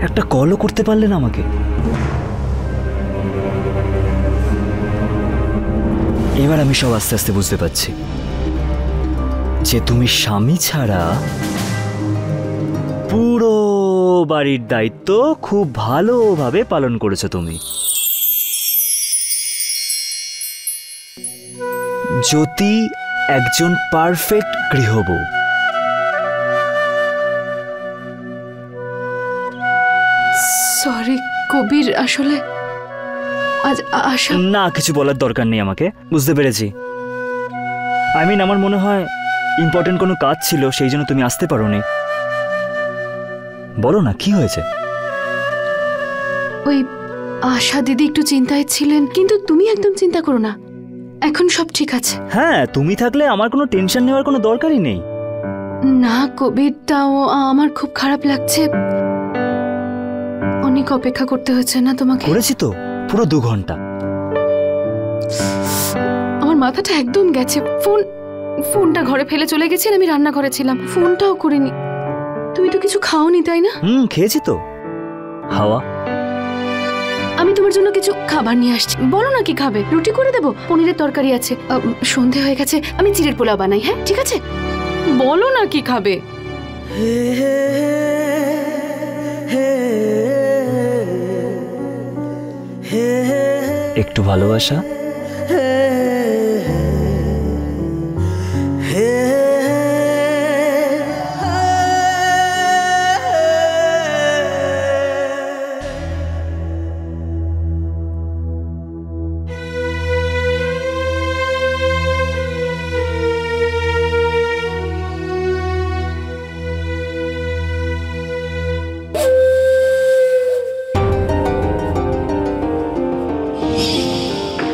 একটা কলও করতে পারলেন আমাকে। এবার আমি সব আস্তে আস্তে বুঝতে পারছি যে তুমি স্বামী ছাড়া পুরো বাড়ির দায়িত্ব খুব ভালোভাবে পালন করেছো তুমি। জ্যোতি একজন পারফেক্ট গৃহবউ। সরি কবির, আসলে আজ আশা না, কিছু বলার দরকার নেই আমাকে, বুঝতে পেরেছি। আমার মনে হয় ইম্পর্টেন্ট কোনো কাজ ছিল, সেই জন্য তুমি আসতে পারোনি। বলো না কি হয়েছে? ওই আশা দিদি একটু চিন্তায় ছিলেন, কিন্তু তুমি একদম চিন্তা করো না, এখন সব ঠিক আছে। হ্যাঁ, তুমি থাকলে আমার কোনো টেনশন নেওয়ার কোনো দরকারই নেই। না কবিরটাও আমার খুব খারাপ লাগছে। অনেক অপেক্ষা করতে হয়েছে না তোমাকে? করেছি তো, পুরো 2 ঘন্টা। আমার মাথাটা একদম গেছে। ফোনটা ঘরে ফেলে চলে গেছেন, আমি রান্নাঘরে ছিলাম, ফোনটাও করিনি। তুমি তো কিছু খাওনি তাই না? খেয়েছি তো। হাওয়া, আমি তোমার জন্য কিছু খাবার নিয়ে আসছি, বলো না কি খাবে? রুটি করে দেবো, পনিরের তরকারি আছে, সন্ধে হয়ে গেছে, আমি চিড়ের পোলাও বানাই। হ্যাঁ ঠিক আছে, বলো না কি খাবে? একটু ভালোবাসা।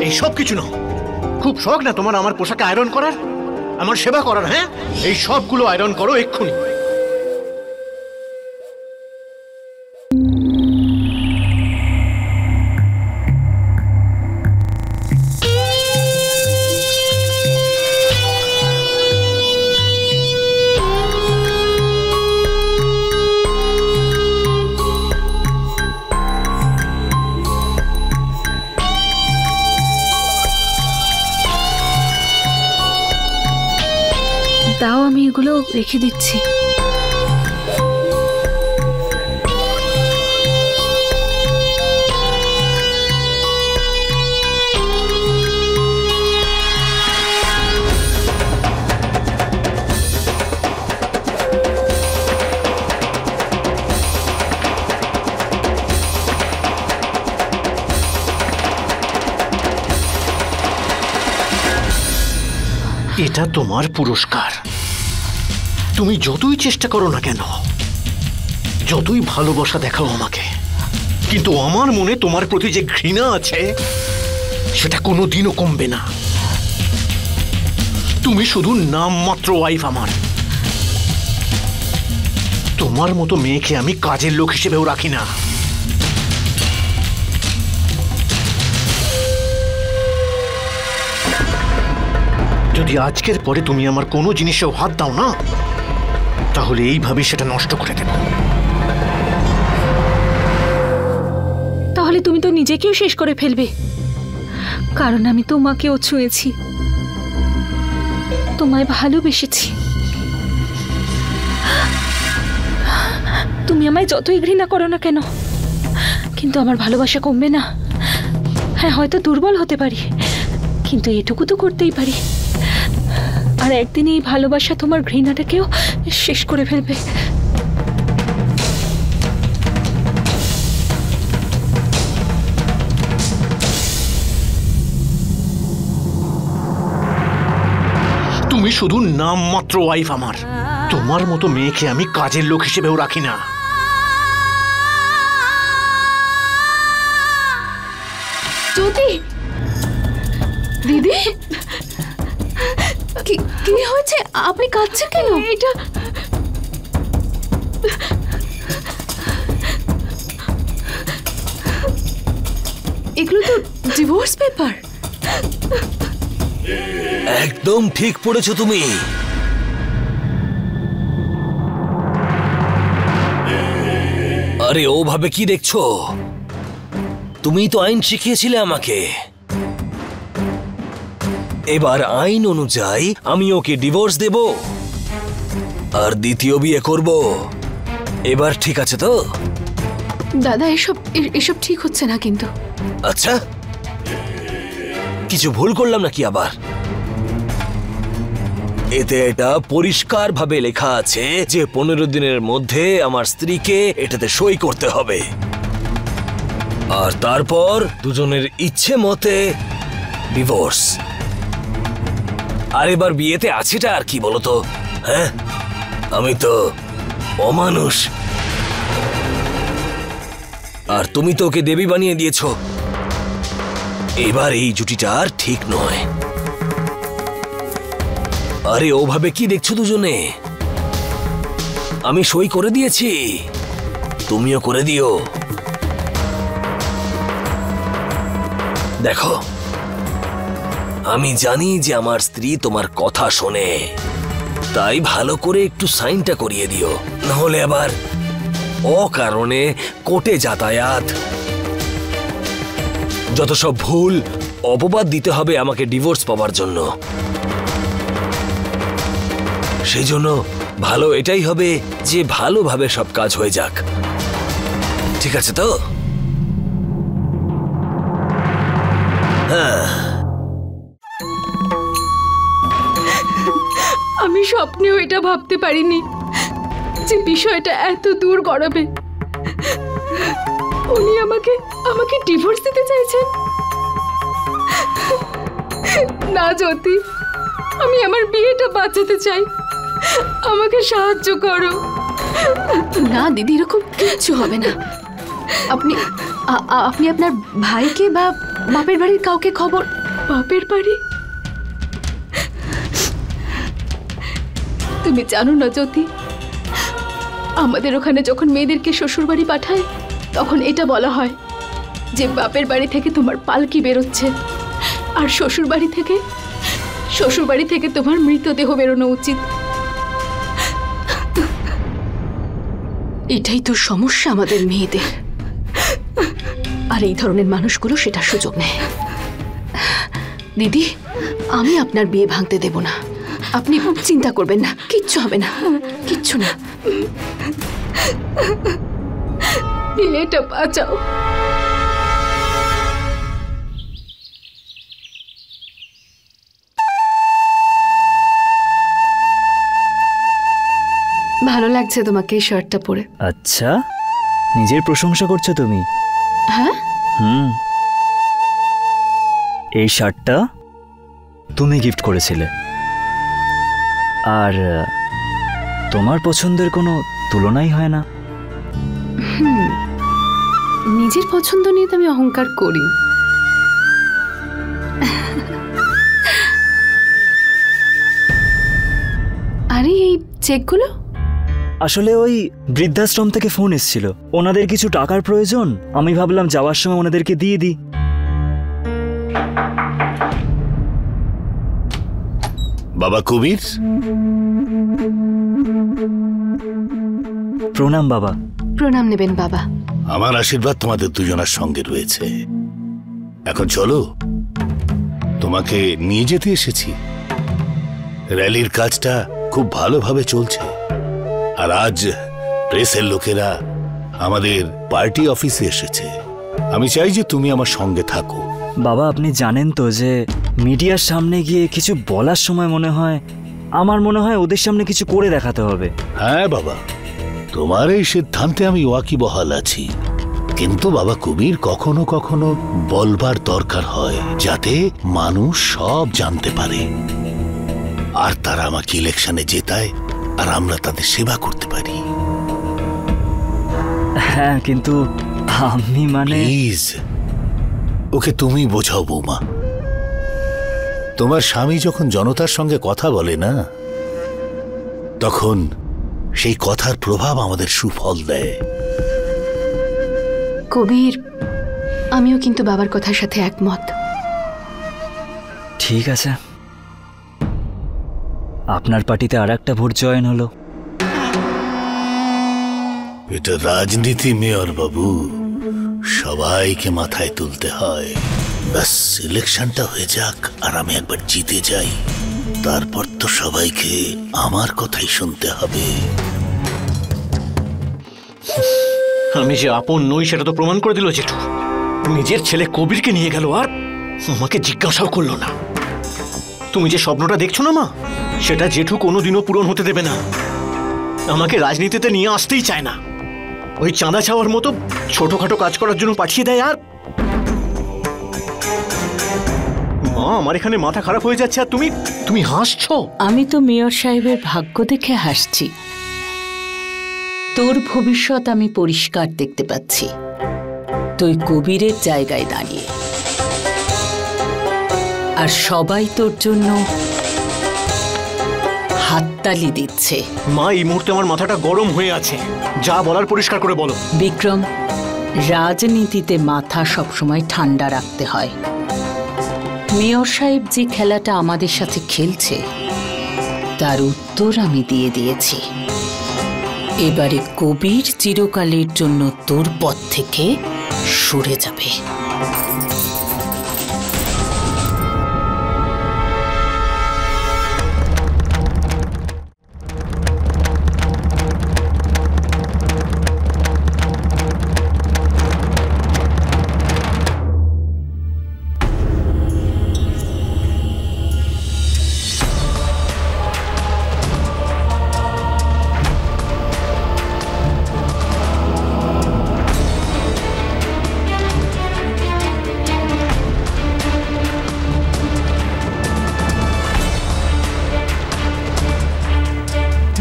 এই সব কিছু না, খুব শখ না তোমার আমার পোশাকে আয়রন করার, আমার সেবা করার? হ্যাঁ, এই সবগুলো আয়রন করো এক্ষুনি। দাও, আমি এগুলো রেখে দিচ্ছি। এটা তোমার পুরস্কার। তুমি যতই চেষ্টা করো না কেন, যতই ভালোবাসা দেখাও আমাকে, কিন্তু আমার মনে তোমার প্রতি যে ঘৃণা আছে সেটা কোনোদিনও কমবে না। তুমি শুধু নামমাত্র ওয়াইফ আমার। তোমার মতো মেয়েকে আমি কাজের লোক হিসেবেও রাখি না। যদি আজকের পরে তুমি আমার কোনো জিনিসেও হাত দাও না, তাহলে এইভাবে সেটা নষ্ট করে দেব। তাহলে তুমি তো নিজেকেও শেষ করে ফেলবে, কারণ আমি তোমাকেও ছুঁয়েছি, তোমায় ভালোবেসেছি। তুমি আমায় যতই ঘৃণা করো না কেন, কিন্তু আমার ভালোবাসা কমবে না। হ্যাঁ, হয়তো দুর্বল হতে পারি, কিন্তু এটুকু তো করতেই পারি। আর একদিন এই ভালোবাসা তোমার ঘৃণাটাকেও শেষ করে ফেলবে। তুমি শুধু নামমাত্র ওয়াইফ আমার। তোমার মতো মেয়েকে আমি কাজের লোক হিসেবেও রাখি না। জ্যোতি দিদি, কি হয়েছে? আপনি কাঁদছেন কেন? এটা এগুলো তো ডিভোর্স পেপার। একদম ঠিক পড়েছো তুমি। আরে ওভাবে কি দেখছো? তুমি তো আইন শিখিয়েছিলে আমাকে। এবার আইন অনুযায়ী আমি ওকে ডিভোর্স দেব আর দ্বিতীয় বিয়ে করব। এবার ঠিক আছে তো? দাদা, এসব ঠিক হচ্ছে না কিন্তু। আচ্ছা, কিছু ভুল করলাম নাকি আবার? এতে এটা পরিষ্কার ভাবে লেখা আছে যে 15 দিনের মধ্যে আমার স্ত্রীকে এটাতে সই করতে হবে, আর তারপর দুজনের ইচ্ছে মতে ডিভোর্স। আর এবার বিয়েতে আছেটা আর কি বলতো? হ্যাঁ, আমি তো অমানুষ, আর তুমি তো ওকে দেবী বানিয়ে দিয়েছো। এবার এই জুটিটা আর ঠিক নয়। আরে ওভাবে কি দেখছো দুজনে? আমি সই করে দিয়েছি, তুমিও করে দিও। দেখো, আমি জানি যে আমার স্ত্রী তোমার কথা শোনে, তাই ভালো করে একটু সাইনটা করিয়ে দিও, নাহলে আবার অকারণে কোর্টে যাতায়াত, যত সব ভুল অপবাদ দিতে হবে আমাকে ডিভোর্স পাওয়ার জন্য। সেই জন্য ভালো এটাই হবে যে ভালোভাবে সব কাজ হয়ে যাক, ঠিক আছে তো? হ্যাঁ, আমি স্বপ্নেও এটা ভাবতে পারিনি যে বিষয়টা এত দূর গড়াবে। উনি আমাকে ডিভোর্স দিতে চাইছেন। না জ্যোতি, আমি আমার বিয়েটা বাঁচাতে চাই, আমাকে সাহায্য করো। না দিদি, এরকম কিচ্ছু হবে না। আপনি আপনার ভাইকে বা বাপের বাড়ির কাউকে খবর। বাপের বাড়ি? তুমি জানো না জ্যোতি, আমাদের ওখানে যখন মেয়েদেরকে শ্বশুর বাড়ি পাঠায় তখন এটা বলা হয় যে বাপের বাড়ি থেকে তোমার পালকি বেরোচ্ছে, আর শ্বশুর বাড়ি থেকে তোমার মৃতদেহ বেরোনো উচিত। এটাই তো সমস্যা আমাদের মেয়েদের, আর এই ধরনের মানুষগুলো সেটার সুযোগ নেয়। দিদি, আমি আপনার বিয়ে ভাঙতে দেব না, আপনি চিন্তা করবেন না, কিচ্ছু হবে না, কিচ্ছু না। বিয়েটা বাঁচাও। ভালো লাগছে তোমাকে এই শার্টটা পরে। আচ্ছা, নিজের প্রশংসা করছো তুমি? হ্যাঁ। এই শার্টটা তুমি গিফট করেছিলে, আর তোমার পছন্দের কোনো তুলনাই হয় না। নিজের পছন্দ নিয়ে তো আমি অহংকার করি। আরে এই চেকগুলো আসলে ওই বৃদ্ধাশ্রম থেকে ফোন এসেছিল, ওনাদের কিছু টাকার প্রয়োজন, আমি ভাবলাম যাওয়ার সময় ওনাদেরকে দিয়ে দিই। বাবা কবির, প্রণাম বাবা। প্রণাম নেবেন বাবা। আমার আশীর্বাদ তোমাদের দুজনের সঙ্গে রয়েছে। এখন চলো, তোমাকে নিয়ে যেতে এসেছি। র্যালির কাজটা খুব ভালোভাবে চলছে, আর আজ প্রেসের লোকেরা আমাদের পার্টি অফিসে এসেছে। আমি চাই যে তুমি আমার সঙ্গে থাকো। বাবা, আপনি জানেন তো যে মিডিয়ার সামনে গিয়ে কিছু বলার সময় আমার মনে হয় ওদের সামনে কিছু করে দেখাতে হবে। হ্যাঁ বাবা, তোমার এই সিদ্ধান্তে আমি ওয়াকিবহাল আছি, কিন্তু বাবা কবির, কখনো কখনো বলবার দরকার হয় যাতে মানুষ সব জানতে পারে, আর তারা আমাকে ইলেকশনে জেতায় আর আমরা তাদের সেবা করতে পারি। হ্যাঁ, কিন্তু আমি প্লিজ ওকে তুমি বোঝাও বৌমা। তোমার স্বামী যখন জনতার সঙ্গে কথা বলে না, তখন সেই কথার প্রভাব আমাদের সুফল দেয়। কবির, আমিও কিন্তু বাবার কথার সাথে একমত। ঠিক আছে, আপনার পার্টিতে আর একটা ভোট জয়েন হলো। এটা রাজনীতি মেয়র বাবু, সবাইকে মাথায় তুলতে হয়। ব্যাস ইলেকশনটা হয়ে যাক আর আমি একবার জিতে যাই, তারপর তো সবাইকে আমার কথাই শুনতে হবে। আমি যে আপন নই সেটা তো প্রমাণ করে দিল জেঠু। নিজের ছেলে কবিরকে নিয়ে গেল আর আমাকে জিজ্ঞাসাও করলো না। তুমি যে স্বপ্নটা দেখছো না মা, সেটা জেঠু কোনোদিনও পূরণ হতে দেবে না। আমাকে রাজনীতিতে নিয়ে আসতেই চায় না, ওই চাঁদা চাওয়ার মতো ছোটখাটো কাজ করার জন্য পাঠিয়ে দেয়। আর মা, মা, আমার এখানে মাথা খারাপ হয়ে যাচ্ছে আর তুমি তুমি হাসছো। আমি তো মেয়র সাহেবের ভাগ্য দেখে হাসছি। তোর ভবিষ্যৎ আমি পরিষ্কার দেখতে পাচ্ছি, তুই কবিরের জায়গায় দাঁড়িয়ে, আর সবাই তোর জন্য হাততালি দিচ্ছে। মা, এই মুহূর্তে আমার মাথাটা গরম হয়ে আছে, যা বলার পরিষ্কার করে বলো। বিক্রম, রাজনীতিতে মাথা সবসময় ঠান্ডা রাখতে হয়। মেয়র সাহেব যে খেলাটা আমাদের সাথে খেলছে তার উত্তর আমি দিয়ে দিয়েছি। এবারে কবির চিরকালের জন্য তোর পথ থেকে সরে যাবে।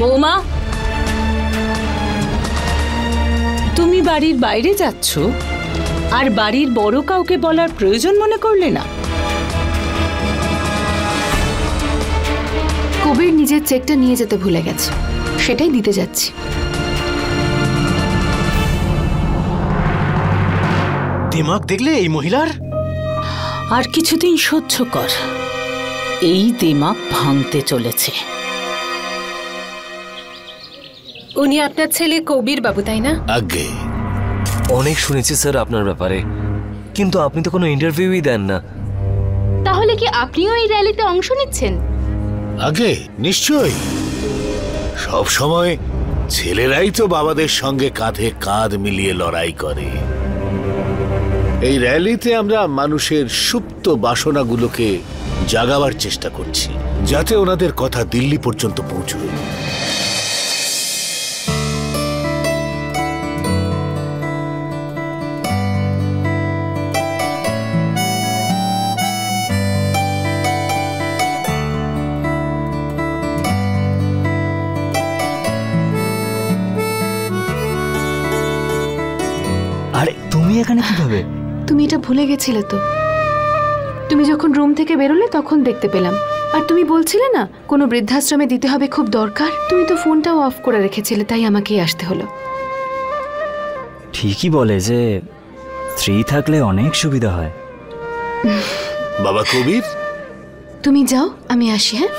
বৌমা, তুমি বাড়ির বাইরে যাচ্ছ আর বাড়ির বড় কাউকে বলার প্রয়োজন মনে করলে না? কবির নিজের চেকটা নিয়ে যেতে ভুলে গেছে, সেটাই দিতে যাচ্ছি। দিমাগ দেখলে এই মহিলার। আর কিছুদিন সহ্য কর, এই দিমাগ ভাঙতে চলেছে। উনি আপনার ছেলে কবির বাবু, তাই না? আগে অনেক শুনেছি স্যার আপনার ব্যাপারে, কিন্তু আপনি তো কোনো ইন্টারভিউই দেন না। তাহলে কি আপনিও এই র্যালিতে অংশ নিচ্ছেন? আগে নিশ্চয়ই, সব সময় ছেলেরাই তো বাবাদের সঙ্গে কাঁধে কাঁধ মিলিয়ে লড়াই করে। এই র্যালিতে আমরা মানুষের সুপ্ত বাসনাগুলোকে জাগাবার চেষ্টা করছি, যাতে ওনাদের কথা দিল্লি পর্যন্ত পৌঁছয়। আরে তুমি এখানে কিভাবে? তুমি এটা ভুলে গেছিলে তো। তুমি যখন রুম থেকে বেরোলে তখন দেখতে পেলাম। আর তুমি বলছিলে না কোনো বৃদ্ধাশ্রমে দিতে হবে, খুব দরকার। তুমি তো ফোনটাও অফ করে রেখেছিলে, তাই আমাকেই আসতে হলো। ঠিকই বলে যে স্ত্রী থাকলে অনেক সুবিধা হয়। বাবা কবির, তুমি যাও, আমি আসি। হ্যাঁ,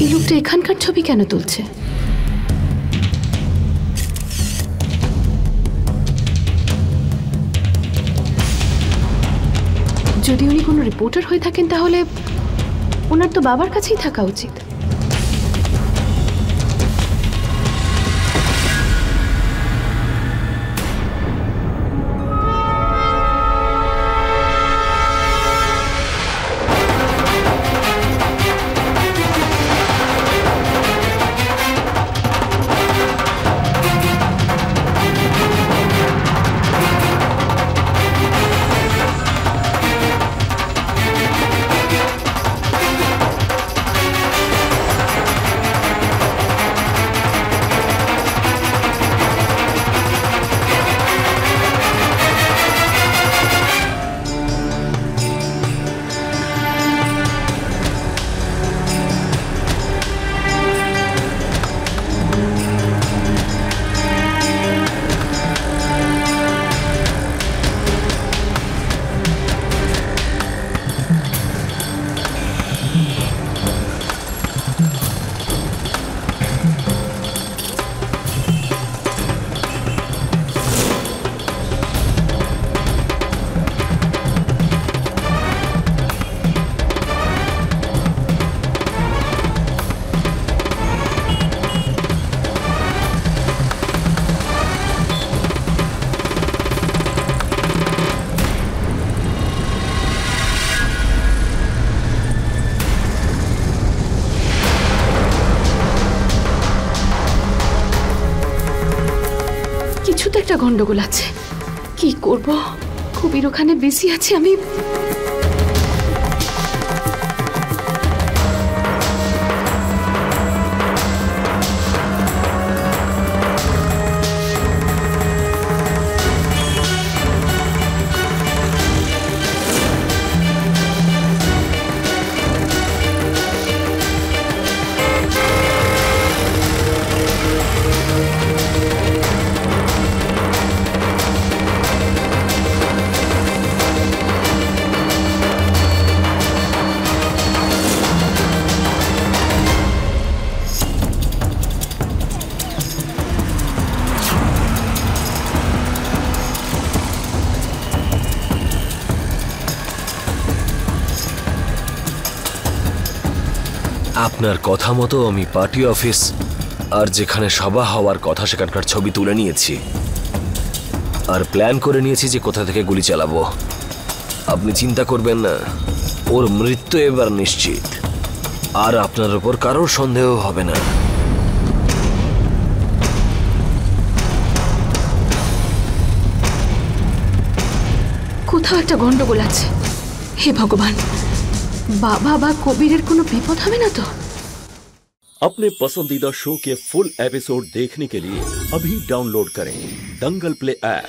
এই লোকটা এখানকার ছবি কেন তুলছে? যদি উনি কোনো রিপোর্টার হয়ে থাকেন তাহলে ওনার তো বাবার কাছেই থাকা উচিত। গন্ডগোল আছে। কি করব? কবির ওখানে বিজি আছে, আমি আপনার কথা মতো আমি পার্টি অফিস আর যেখানে সভা হওয়ার কথা সেখানকার ছবি তুলে নিয়েছি আর প্ল্যান করে নিয়েছি যে কোথা থেকে গুলি চালাবো। আপনি চিন্তা করবেন না, ওর মৃত্যু এবার নিশ্চিত আর আপনার উপর কারোর সন্দেহ হবে না। কোথাও একটা গন্ডগোল আছে। হে ভগবান, बाबा बा कबीर कोनो विपद हमें ना तो। अपने पसंदीदा शो के फुल एपिसोड देखने के लिए अभी डाउनलोड करें दंगल प्ले ऐप।